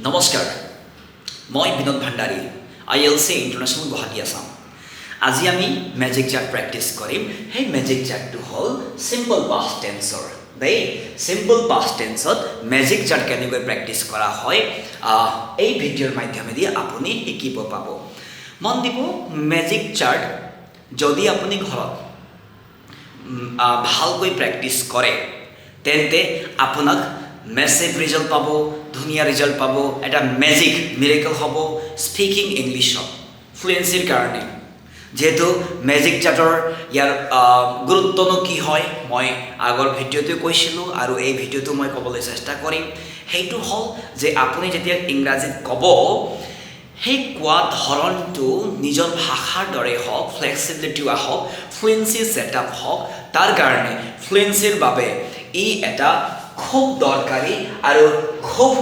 নমস্কাৰ মই বিনোদ ভাণ্ডাৰী ILC international Guwahati Assam আজি আমি মেজিক চাৰ্ট প্ৰেক্টিছ কৰিম সেই মেজিক চাৰ্টটো হ'ল সিম্পল পাষ্ট টেন্সৰ দেই সিম্পল পাষ্ট টেন্সত মেজিক চাৰ্ট কেনেকৈ প্ৰেক্টিছ কৰা হয় এই ভিডিঅ'ৰ মাধ্যমেদি আপুনি শিকিব পাব মন দিব মেজিক চাৰ্ট যদি আপুনি ঘৰত ভালকৈ প্ৰেক্টিছ কৰে তেন্তে আপোনাক মেচিভ ৰিজাল্ট পাব ধুনীয়া ৰিজাল্ট পাব এটা মেজিক মিৰেকল হ'ব স্পিকিং ইংলিছত ফ্লুৱেন্সিৰ কাৰণে যেহেতু মেজিক চাৰ্টৰ ইয়াৰ গুৰুত্বনো কি হয় মই আগৰ ভিডিঅ'তে কৈছিলোঁ আৰু এই ভিডিঅ'টো মই ক'বলৈ চেষ্টা কৰিম সেইটো হ'ল যে আপুনি যেতিয়া ইংৰাজীত ক'ব সেই কোৱা ধৰণটো নিজৰ ভাষাৰ দৰে হওক ফ্লেক্সিবিলিটি হওক ফ্লুৱেন্সি ছেটআপ হওক তাৰ কাৰণে ফ্লুৱেন্সিৰ বাবে ই এটা খুব দৰকাৰী আৰু খুব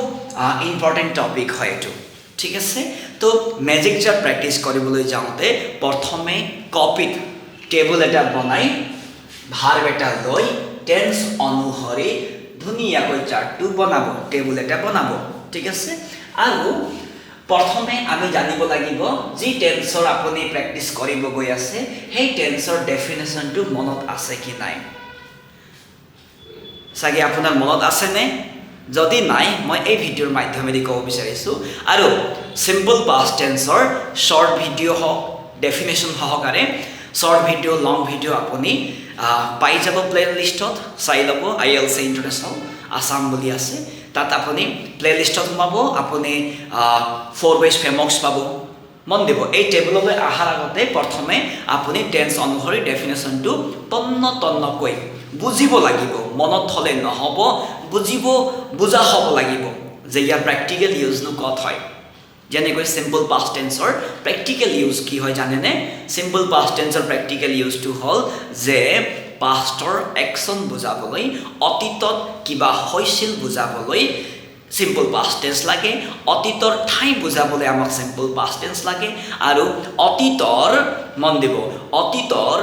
ইম্পৰ্টেণ্ট টপিক হয় এইটো ঠিক আছে তো মেজিক চাৰ্ট প্ৰেক্টিছ কৰিবলৈ যাওঁতে প্ৰথমে কপিত টেবুল এটা বনাই ভাৰ্ব এটা লৈ টেন্স অনুসৰি ধুনীয়াকৈ চাৰ্টটো বনাব টেবুল এটা বনাব ঠিক আছে আৰু প্ৰথমে আমি জানিব লাগিব যি টেন্সৰ আপুনি প্ৰেক্টিছ কৰিব গৈ আছে সেই টেন্সৰ ডেফিনেশ্যনটো মনত আছে কি নাই চাগে আপোনাৰ মনত আছেনে যদি নাই মই এই ভিডিঅ'ৰ মাধ্যমেদি ক'ব বিচাৰিছোঁ আৰু সিম্পল পাষ্ট টেন্সৰ শ্বৰ্ট ভিডিঅ' হওক ডেফিনেশ্যন সহকাৰে শ্বৰ্ট ভিডিঅ' লং ভিডিঅ' আপুনি পাই যাব প্লে লিষ্টত চাই ল'ব ILC ইণ্টাৰনেশ্যনেল আছাম বুলি আছে তাত আপুনি প্লে লিষ্টত সোমাব আপুনি 4 ways ফেমক্স পাব মন দিব এই টেবুললৈ অহাৰ আগতে প্ৰথমে আপুনি টেন্স অনুসৰি ডেফিনেশ্যনটো তন্নকৈ বুজিব লাগিব মনত থলে নহ'ব বুজা হ'ব লাগিব যে ইয়াৰ প্ৰেক্টিকেল ইউজনো ক'ত হয় যেনেকৈ সিম্পল পাষ্ট টেন্সৰ প্ৰেক্টিকেল ইউজ কি হয় জানেনে সিম্পল পাষ্ট টেন্সৰ প্ৰেক্টিকেল ইউজটো হ'ল যে পাষ্টৰ একশ্যন বুজাবলৈ অতীতত কিবা হৈছিল বুজাবলৈ সিম্পল পাষ্ট টেন্স লাগে অতীতৰ ঠাই বুজাবলৈ আমাক সিম্পল পাষ্ট টেন্স লাগে আৰু অতীতৰ মন দিব অতীতৰ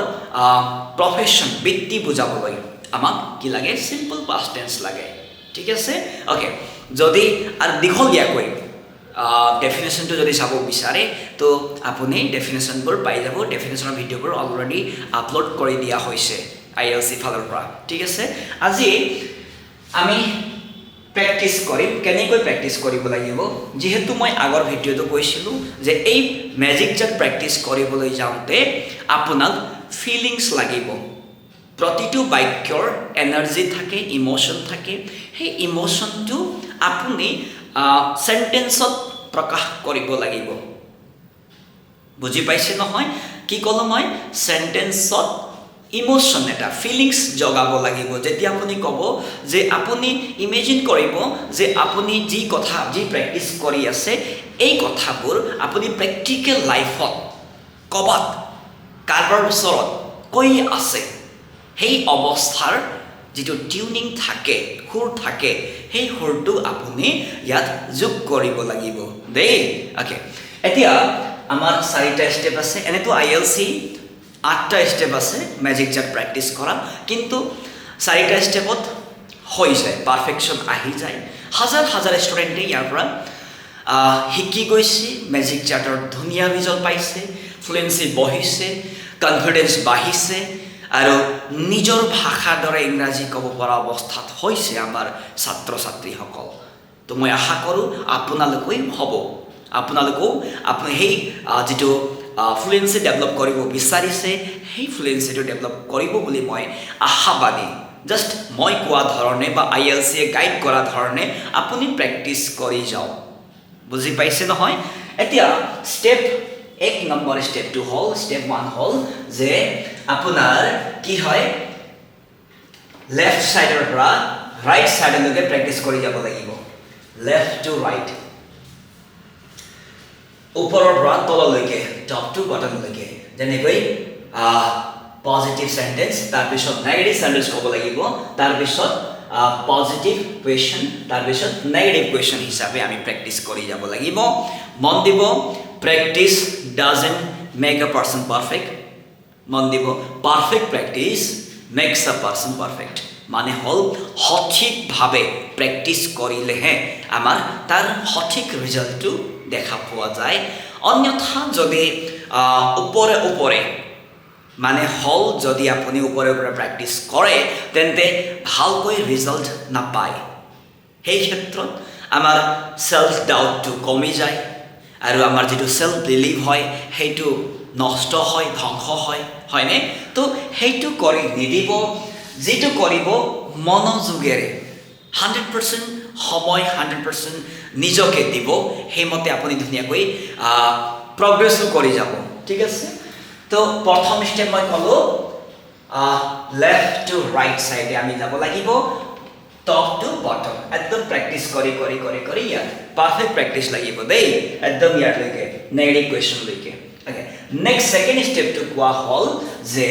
প্ৰফেশ্যন বৃত্তি বুজাবলৈ আমাক কি লাগে সিম্পল পাষ্ট টেন্স লাগে ঠিক আছে ওকে যদি আৰু দীঘলীয়াকৈ ডেফিনেশ্যনটো যদি চাব বিচাৰে তো আপুনি ডেফিনেশ্যনবোৰ পাই যাব ডেফিনেশ্যনৰ ভিডিঅ'বোৰ অলৰেডি আপলোড কৰি দিয়া হৈছে ILC ফালৰ পৰা ঠিক আছে আজি আমি প্ৰেক্টিছ কৰিম কেনেকৈ প্ৰেক্টিছ কৰিব লাগিব যিহেতু মই আগৰ ভিডিঅ'টো কৈছিলোঁ যে এই মেজিক চাৰ্ট প্ৰেক্টিছ কৰিবলৈ যাওঁতে আপোনাক ফিলিংছ লাগিব প্ৰতিটো বাক্যৰ এনাৰ্জি থাকে ইমোশ্যন থাকে সেই ইমোশ্যনটো আপুনি সেন্টেন্সত প্ৰকাশ কৰিব লাগিব বুজি পাইছে নহয় কি ক'লো মই সেন্টেন্সত ইমোশ্যন এটা ফিলিংছ জগাব লাগিব যেতিয়া আপুনি ক'ব যে আপুনি ইমেজিন কৰিব যে আপুনি যি প্ৰেক্টিছ কৰি আছে এই কথাবোৰ আপুনি প্ৰেক্টিকেল লাইফত ক'বাত কাৰোবাৰ ওচৰত কৈ আছে সেই অৱস্থাৰ যিটো টিউনিং থাকে সুৰ থাকে সেই সুৰটো আপুনি ইয়াত যোগ কৰিব লাগিব দেই ওকে এতিয়া আমাৰ 4টা ষ্টেপ আছে এনেতো ILC 8টা ষ্টেপ আছে মেজিক চাৰ্ট প্ৰেক্টিছ কৰা কিন্তু 4টা ষ্টেপত হৈ যায় পাৰফেকশ্যন আহি যায় হাজাৰ ষ্টুডেণ্টে ইয়াৰ পৰা শিকি গৈছে মেজিক চাৰ্টৰ ধুনীয়া ৰিজাল্ট পাইছে ফ্লুৱেন্সি বহিছে কনফিডেন্স বাঢ়িছে আৰু নিজৰ ভাষাৰ দৰে ইংৰাজী ক'ব পৰা অৱস্থাত হৈছে আমাৰ ছাত্ৰ ছাত্ৰীসকল তো মই আশা কৰোঁ আপোনালোকেও হ'ব আপোনালোকেও আপুনি সেই যিটো ফ্লুৱেন্সি ডেভেলপ কৰিব বিচাৰিছে সেই ফ্লুৱেন্সিটো ডেভেলপ কৰিব বুলি মই আশাবাদী জাষ্ট মই কোৱা ধৰণে বা ILCয়ে গাইড কৰা ধৰণে আপুনি প্ৰেক্টিছ কৰি যাওক বুজি পাইছে নহয় এতিয়া ষ্টেপ 1 নম্বৰ ষ্টেপটো হ'ল ষ্টেপ 1 হ'ল যে আপোনাৰ কি হয় লেফ্ট সাইডৰ পৰা ৰাইট সাইডলৈকে প্ৰেক্টিছ কৰি যাব লাগিব লেফ্ট টু ৰাইট ওপৰৰ পৰা তললৈকে টপ টু বটমলৈকে যেনেকৈ পজিটিভ সেন্টেন্স তাৰপিছত নেগেটিভ সেন্টেন্স ক'ব লাগিব তাৰপিছত পজিটিভ কুৱেশ্যন তাৰপিছত নেগেটিভ কুৱেশ্যন হিচাপে আমি প্ৰেক্টিছ কৰি যাব লাগিব মন দিব practice doesn't make a person perfect মন দিব perfect practice makes a person perfect মানে হল সঠিকভাৱে প্ৰেক্টিছ কৰিলেহে আমাৰ তাৰ সঠিক ৰিজাল্টটো দেখা পোৱা যায় অন্যথা যদি ওপৰে মানে হল যদি আপুনি ওপৰে প্ৰেক্টিছ কৰে তেন্তে ভালকৈ ৰিজাল্ট নাপায় সেই ক্ষেত্ৰত আমাৰ সেলফ ডাউটটো কমি যায় আৰু আমাৰ যেটো সেলফ বিলিভ হয় সেইটো নষ্ট হয় ধ্বংস হয় হয়নে তো সেইটো কৰি নিদিব যেটো কৰিব মনোযোগেৰে 100% সময় 100% নিজকে দিব হেমতে আপুনি ধুনিয়াকৈ প্ৰগ্ৰেছ কৰি যাব ঠিক আছে তো প্ৰথম স্টেপ মই কলো লেফট টু ৰাইট সাইডে আমি যাব লাগিব top to bottom একদম প্ৰ্যাকটিস কৰি ইয়াত পাৰফেক্ট প্ৰ্যাকটিস লাগিব দেই একদম ইয়াত লৈকে নেগেটিভ কোৱেশ্চন লৈকে okay next second step to কোৱা হল যে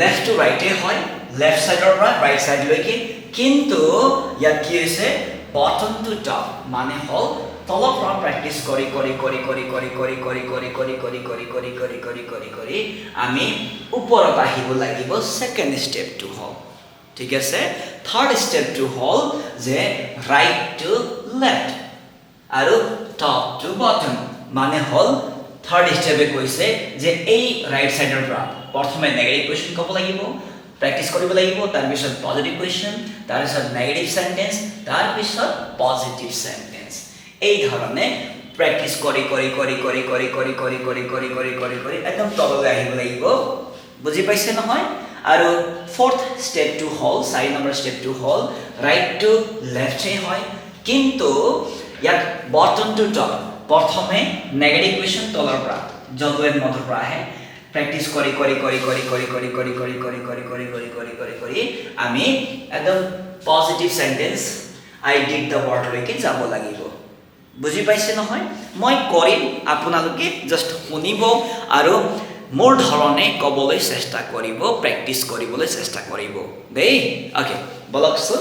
লেফট টু ৰাইটে হয় লেফট সাইডৰ পৰা ৰাইট সাইড লৈকে কিন্তু ইয়াত কি হৈছে বটম টু টপ মানে হল তলৰ পৰা প্ৰ্যাকটিস কৰি আমি ওপৰত আহিব লাগিব সেকেন্ড স্টেপ টু হল ঠিক আছে থাৰ্ড স্টেপ টু হল যে ৰাইট টু লেফট আৰু টপ টু বটম মানে হল থাৰ্ড স্টেপে কৈছে যে এই ৰাইট সাইডৰ পৰা প্ৰথমে নেগেটিভ কোৱেশ্চন ক'ব লাগিব প্ৰ্যাকটিছ কৰিব লাগিব তাৰ পিছত পজিটিভ কোৱেশ্চন তাৰ পিছত নেগেটিভ সেন্টেন্স তাৰ পিছত পজিটিভ সেন্টেন্স এই ধৰণে প্ৰ্যাকটিছ কৰি একদম তললৈ আহিব লাগিব বুজি পাইছে নহয় আৰু fourth step to hol 4 number step to hol right to left হে হয় কিন্তু ইয়াত bottom to top প্ৰথমে নেগেটিভ কোৱেশ্চন তলৰ পৰা জগৱেৰ মধৰ পৰা আহে প্ৰ্যাকটিছ কৰি আমি একদম positive sentence I did the work লৈকে যাব লাগিব বুজি পাইছে নহয় মই কৰিম আপোনালোকে জাস্ট শুনিব আৰু মোৰ ধৰণে কবলৈ চেষ্টা কৰিব প্ৰ্যাকটিছ কৰিবলৈ চেষ্টা কৰিব দেই ওকে বলকছো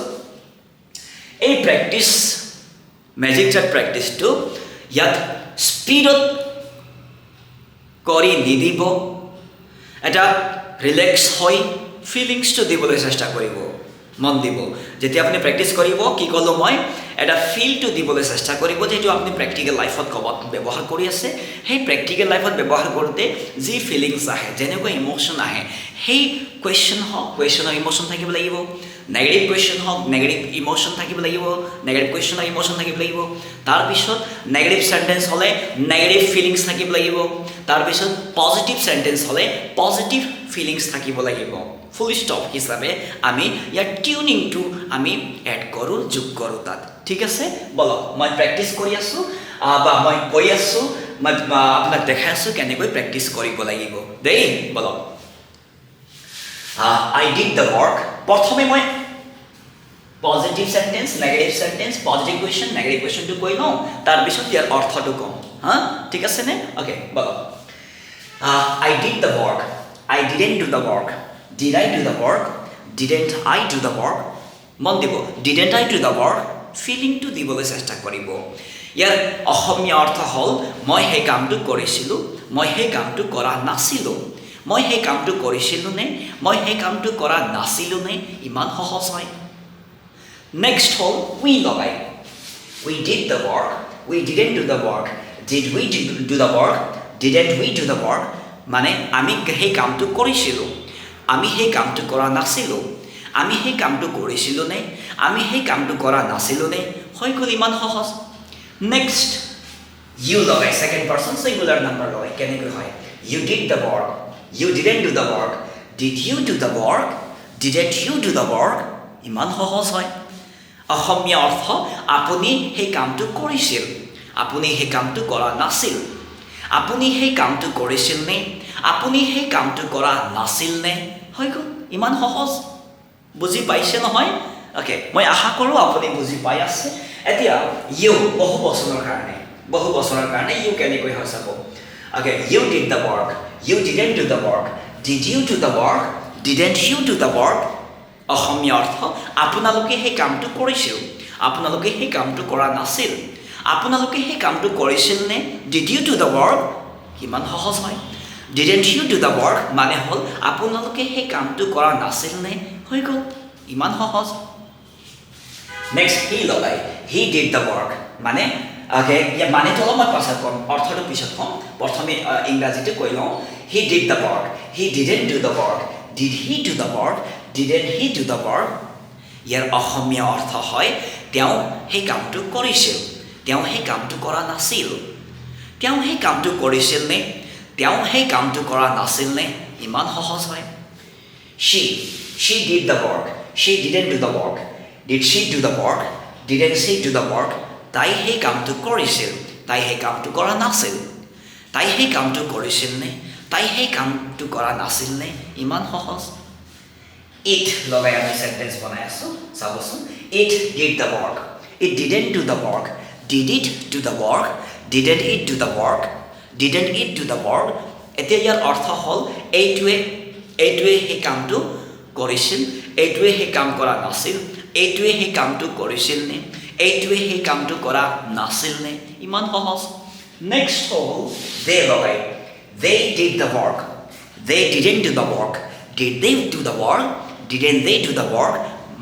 এই প্ৰ্যাকটিছ ম্যাজিক চাৰ্ট প্ৰ্যাকটিছটো ইয়াত স্পিডত কৰি নিদিব এটা ৰিলেক্স হৈ ফিলিংছটো দিবলৈ চেষ্টা কৰিব মন দিব যেতিয়া আপুনি প্ৰ্যাকটিছ কৰিব কি কলো মই এটা ফিলটো দিবলৈ চেষ্টা কৰিব যেটো আপুনি প্ৰ্যাকটিক্যাল লাইফত কবত ব্যৱহাৰ কৰি আছে সেই প্ৰ্যাকটিক্যাল লাইফত ব্যৱহাৰ কৰোতে যি ফিলিংছ আহে যেনেকৈ ইমোশন আহে সেই কোৱেশ্চনৰ ইমোশন থাকিব লাগিব নেগেটিভ কোৱেশ্চন হওক নেগেটিভ ইমোশন থাকিব লাগিব নেগেটিভ কোৱেশ্চনৰ ইমোশন থাকিব লাগিব তাৰ পিছত নেগেটিভ সেন্টেন্স হলে নেগেটিভ ফিলিংছ থাকিব লাগিব তাৰ পিছত পজিটিভ সেন্টেন্স হলে পজিটিভ ফিলিংছ থাকিব লাগিব ফুল স্টপ হিসাবে আমি ইয়াৰ টিউনিংটো আমি এড কৰো যোগ কৰো তাত ঠিক আছে বল মই প্ৰ্যাকটিছ কৰি আছো বা মই কৈ আছো মই আপোনাক দেখাই আছো কেনেকৈ প্ৰ্যাকটিছ কৰিব লাগিব দেই বল I did the work প্ৰথমে মই positive sentence negative sentence positive question negative কোৱেশ্চনটো কৈ লওঁ তাৰ পিছত ইয়াৰ অৰ্থটো কম ঠিক আছে নে okay ball I did the work I didn't do the work Did I do the work? Didn't I do the work? মন দিব Didn't I do the work? Feeling to দিবলৈ চেষ্টা কৰিব ইয়াৰ অসমীয়া অৰ্থ হল মই সেই কামটো কৰিছিলো মই সেই কামটো কৰা নাছিলো মই সেই কামটো কৰিছিলো নে মই সেই কামটো কৰা নাছিলো নে ইমান সহজ হয় নেক্সট হল we লগাই we did the work we didn't do the work did we do the work didn't we do the work মানে আমি সেই কামটো কৰিছিলো আমি সেই কামটো কৰা নাছিলো আমি সেই কামটো কৰিছিলো নে আমি সেই কামটো কৰা নাছিলো নে হৈ গ'ল ইমান সহজ নেক্সট you লগাই সেকেন্ড পারসন সিঙ্গুলার নাম্বার লগাই কেনেকৈ হয় you did the work you didn't do the work did you do the work didn't you do the work ইমান সহজ হয় অসমীয়া অৰ্থ আপুনি সেই কামটো কৰিছিল আপুনি সেই কামটো কৰা নাছিল আপুনি সেই কামটো কৰিছিল নে আপুনি সেই কামটো কৰা নাছিল নে হৈ গ'ল ইমান সহজ বুজি পাইছে নহয় ওকে মই আশা কৰো আপুনি বুজি পাই আছে এতিয়া ইউ বহু বছৰৰ কাৰণে ইউ কেনেকৈ হয় চাব okay you did the work you didn't do the work did you do the work didn't you do the work অসমীয়া অৰ্থ আপোনালোকে সেই কামটো কৰিছিল আপোনালোকে সেই কামটো কৰা নাছিল আপোনালোকে সেই কামটো কৰিছিল নে did you do the work কিমান সহজ হয় didn't you do the work মানে হল আপোনালোকে সেই কামটো কৰা নাছিল নে হৈ গ'ল ইমান সহজ নেক্সট হি লগাই হি ডিড দ্য ৱৰ্ক মানে okay মানে তো অলপ পাছত কম অৰ্থটো পিছত কম প্ৰথমে ইংৰাজীতে কৈ লওঁ he did the work he didn't do the work did he do the work didn't he do the work ইয়াৰ অসমীয়া অৰ্থ হয় তেওঁ সেই কামটো কৰিছিল তেওঁ সেই কামটো কৰা নাছিল তেওঁ সেই কামটো কৰিছিল নে তেওঁ সেই কামটো কৰা নাছিল নে ইমান সহজ হয় she did the work she didn't do the work did she do the work didn't she do the work তাই সেই কামটো কৰিছিল তাই সেই কামটো কৰা নাছিল তাই সেই কামটো কৰিছিল নে তাই সেই কামটো কৰা নাছিল নে ইমান সহজ it লগাই আমি সেন্টেন্স বনাই আছো চাবচোন it did the work it didn't do the work did it do the work didn't it do the work didn't it do the work এতিয়া ইয়াৰ অৰ্থ হ'ল এইটোৱে সেই কামটো কৰিছিল এইটোৱে সেই কাম কৰা নাছিল এইটোৱে সেই কামটো কৰিছিল নে এইটোৱে সেই কামটো কৰা নাছিল নে ইমান সহজ নেক্সট হ'ল they লগাই they did the work they didn't do the work did they do the work didn't they do the work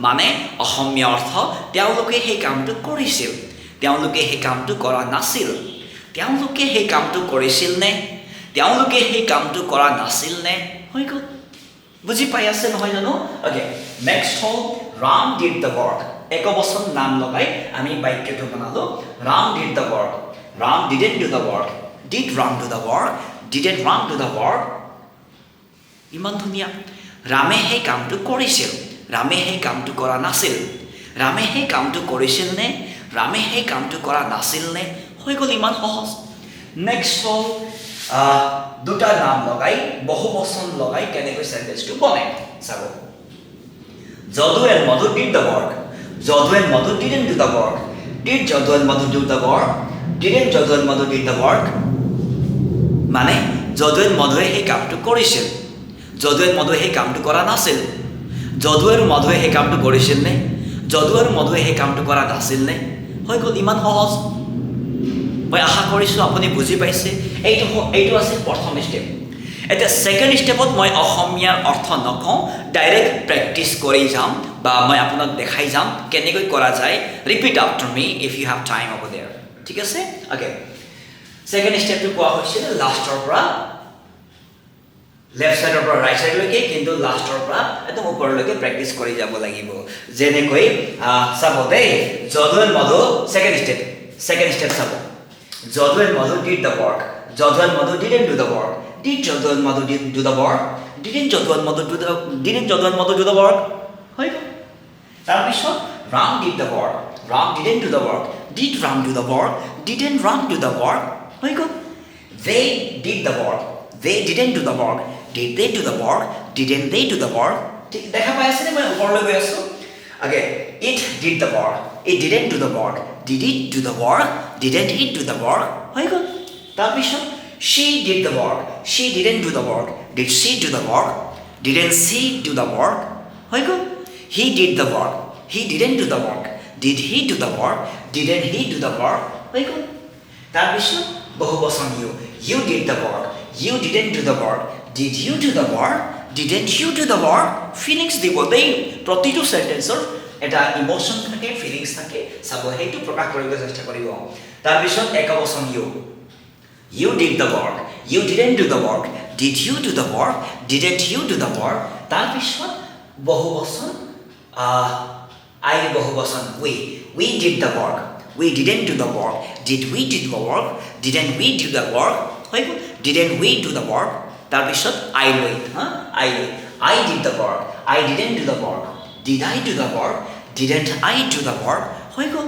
মানে অসমীয়া অৰ্থ তেওঁলোকে সেই কামটো কৰিছিল তেওঁলোকে সেই কামটো কৰা নাছিল তেওঁলোকে সেই কামটো কৰিছিল নে তেওঁলোকে সেই কামটো কৰা নাছিল নে হৈ গ'ল বুজি পাই আছে নহয় জানো ওকে নেক্সট হ'ল ৰাম ডিড দ্য ৱৰ্ক একবচন নাম লগাই আমি বাক্যটো বনালো Ram did the work Ram didn't do the work did Ram do the work didn't Ram do the work ইমান ধুনীয়া ৰামে সেই কামটো কৰিছিল ৰামে সেই কামটো কৰা নাছিল ৰামে সেই কামটো কৰিছিল নে ৰামে সেই কামটো কৰা নাছিল নে হৈ গ'ল ইমান সহজ নেক্সট হ'ল দুটা নাম লগাই বহুবচন লগাই কেনেকৈ সেন্টেন্সটো বনাই চাব Jaddu and Madhu did the work Jaddu and Madhu didn't do the work did Jaddu and Madhu do the work didn't Jaddu and Madhu did the work মানে Jaddu and Madhu সেই কামটো কৰিছিল Jaddu and Madhu সেই কামটো কৰা নাছিল Jaddu আৰু Madhu সেই কামটো কৰিছিল নে Jaddu আৰু Madhu সেই কামটো কৰা নাছিল নে হৈ গ'ল ইমান সহজ মই আশা কৰিছো আপুনি বুজি পাইছে এইটো আছে প্ৰথম স্টেপ এটা সেকেন্ড স্টেপত মই অসমীয়াৰ অৰ্থ নকওঁ ডাইৰেক্ট প্ৰেক্টিস কৰি যাম বা মই আপোনাক দেখাই যাম কেনেকৈ কৰা যায় repeat after me if you have time over there ঠিক আছে ওকে সেকেন্ড স্টেপটো কোৱা হৈছিল লাষ্টৰ পৰা লেফট সাইডৰ পৰা ৰাইট সাইডলৈকে কিন্তু লাষ্টৰ পৰা একদম ওপৰলৈকে প্ৰেক্টিস কৰি যাব লাগিব যেনেকৈ চাব দেই Jaddu and Madhu second step চাব Jaddu and Madhu did the work Jaddu and Madhu didn't do the work did Jaddu and Madhu do the work didn't Jaddu and Madhu do the work হৈ গ'ল তাৰপিছত Ram did the work Ram didn't do the work did Ram do the work didn't Ram do the work হৈ গ'ল they did the work they didn't do the work did they do the work didn't they do the work ঠিক দেখা পাই আছে নে মই ওপৰলৈ গৈ আছো okay it did the work it didn't do the work did it do the work didn't it do the work হৈ গ'ল তাৰপিছত she did the work she didn't do the work did she do the work didn't she do the work হৈ গ'ল he did the work he didn't do the work did he do the work didn't he do the work হৈ গ'ল তাৰপিছত বহুবচন you did the work you didn't do the work did you do the work didn't you do the work feelings দিব দেই প্ৰতিটো সেন্টেন্সৰ এটা emotion থাকে feelings থাকে সব হেতু প্ৰকাশ কৰিব চেষ্টা কৰিব তাৰপিছত একবচন you did the work you didn't do the work did you do the work didn't you do the work তাৰপিছত বহুবচন I বহুবচন we did the work we didn't do the work did we do the work didn't we do the work হৈ গ'ল didn't we do the work তাৰপিছত I did the work I didn't do the work did I do the work didn't I do the work হৈ গ'ল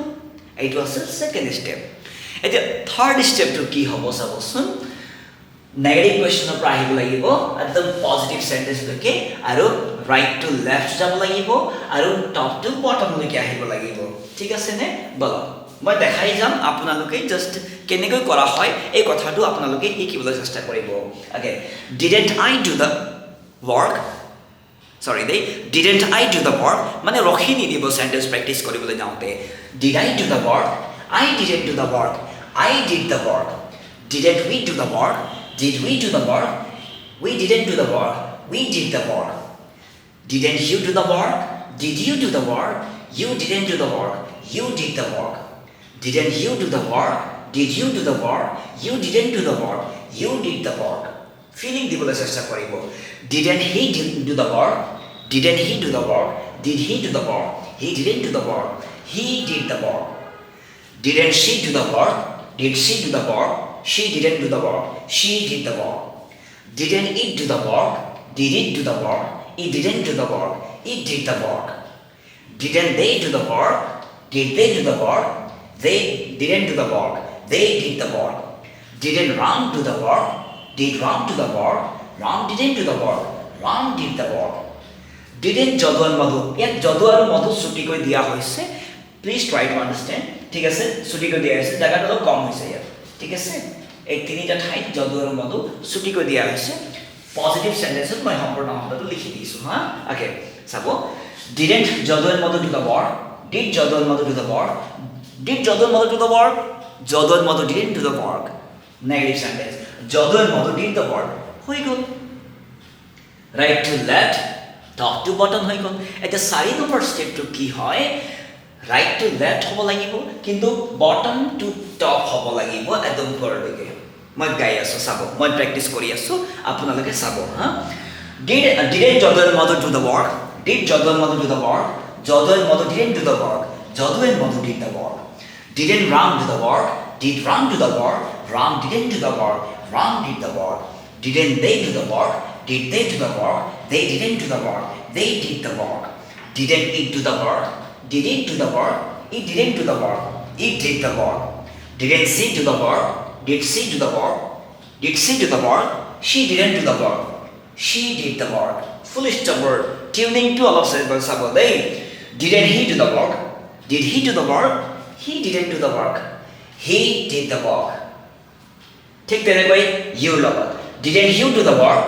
এইটো আছে second step এতিয়া third স্টেপটো কি হ'ব চাবচোন নেগেটিভ কোৱেশ্চনৰ পৰা আহিব লাগিব একদম পজিটিভ সেন্টেন্স লৈকে আৰু ৰাইট টু লেফট যাব লাগিব আৰু টপ টু বটম লৈকে আহিব লাগিব ঠিক আছে নে বল মই দেখাই যাম আপোনালোকে জাস্ট কেনেকৈ কৰা হয় এই কথাটো আপোনালোকে শিকিবলৈ চেষ্টা কৰিব okay didn't I do the work sorry didn't I do the work মানে ৰখি নিদিব সেন্টেন্স প্ৰেক্টিস কৰিবলৈ যাওঁতে did I do the work I didn't do the work I did the work didn't we do the work did we do the work we didn't do the work we did the work Didn't you do the work? Did you do the work? You didn't do the work. You did the work. Didn't you do the work? Did you do the work? You didn't do the work. You did the work. Feeling দিবলৈ চেষ্টা কৰিব. Didn't he do the work? Didn't he do the work? Did he do the work? He didn't do the work. He did the work. Didn't she do the work? Did she do the work? She didn't do the work. She did the work. Didn't it do the work? Did it do the work? It didn't do the work. It did the work. Didn't they do the work? Did they do the work? They didn't do the work. They did the work. Didn't Ram do the work? Did Ram do the work? Ram didn't do the work. Ram did the work. Didn't Jadu and Madhu? ইয়াত Jadu আৰু Madhu ছুটিকৈ দিয়া হৈছে. Please try to understand. ঠিক আছে, ছুটিকৈ দিয়া হৈছে, জায়গাটো অলপ কম হৈছে ইয়াত। ঠিক আছে, এই তিনিটা ঠাইত Jadu আৰু Madhu ছুটিকৈ দিয়া হৈছে। পজিটিভ সেন্টেন্সত মই সম্পূৰ্ণ শব্দটো লিখি দিছো হা। ওকে, চাব। Didn't Jadu and Madhu do the work? Did Jadu and Madhu do the work? Did Jadu and Madhu do the work? Jadu and Madhu didn't do the work. Negative sentence. Jadu and Madhu did the work. হৈ গ'ল। Right to left, top to bottom হৈ গ'ল। এতিয়া 4 number ষ্টেপটো কি হয়? Right to left হ'ব লাগিব, কিন্তু bottom to top হ'ব লাগিব একদম ওপৰলৈকে। মই গাই আছো, চাব। মই প্ৰেক্টিচ কৰি আছো, আপোনালোকে চাব হা। Didn't Jadu and Madhu do the work? Did Jadu and Madhu do the work? Jadu and Madhu didn't do the work. Jadu and Madhu did the work. Didn't Ram do the work? Did Ram do the work? Ram didn't do the work. Ram did the work. Didn't they do the work? Did they do the work? They didn't do the work. They did the work. Didn't it do the work? Did it do the work? It didn't do the work. It did the work. Didn't she do the work? Did she do the work? Did she do the work? She didn't do the work. She did the work. Full stop word. Tuning to all of syllables sabo dei. Didn't he do the work? Did he do the work? He didn't do the work. He did the work. Take that away. You love it. Didn't you do the work?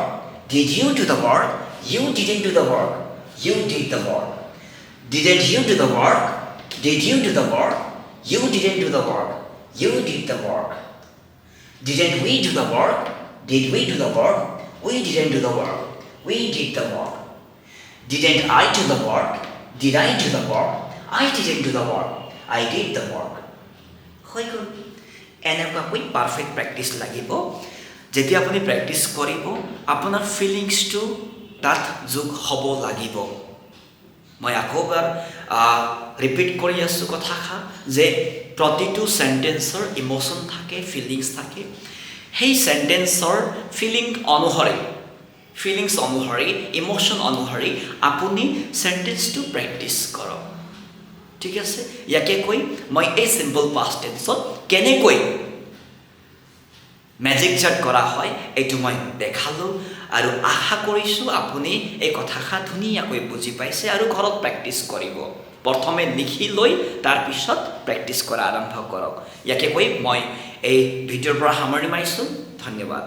Did you do the work? You didn't do the work. You did the work. Didn't you do the work? Did you do the work? You didn't do the work. You did the work. Didn't we do the work? Did we do the work? We didn't do the work. We did the work. Didn't I do the work? Did I do the work? I didn't do the work. I did the work. হৈ গ'ল। এনেকুৱাকৈ perfect practice লাগিব। যেতিয়া আপুনি practice কৰিব, আপোনাৰ ফিলিংছটো তাত যোগ হ'ব লাগিব। মই আকৌ এবাৰ ৰিপিট কৰি আছোঁ কথাষাৰ যে প্ৰতিটো চেণ্টেন্সৰ ইম'শ্যন থাকে, ফিলিংছ থাকে। সেই চেণ্টেন্সৰ ফিলিংছ অনুসৰি ইম'শ্যন অনুসৰি আপুনি চেণ্টেন্সটো প্ৰেক্টিচ কৰক। ঠিক আছে, ইয়াকে কৈ মই এই চিম্পল পাষ্ট টেন্সত কেনেকৈ মেজিক চাৰ্ট কৰা হয় এইটো মই দেখালোঁ আৰু আশা কৰিছোঁ আপুনি এই কথাষাৰ ধুনীয়াকৈ বুজি পাইছে আৰু ঘৰত প্ৰেক্টিচ কৰিব। প্ৰথমে লিখি লৈ তাৰপিছত প্ৰেক্টিচ কৰা আৰম্ভ কৰক। ইয়াকে কৈ মই এই ভিডিঅ'ৰ পৰা সামৰণি মাৰিছোঁ। ধন্যবাদ।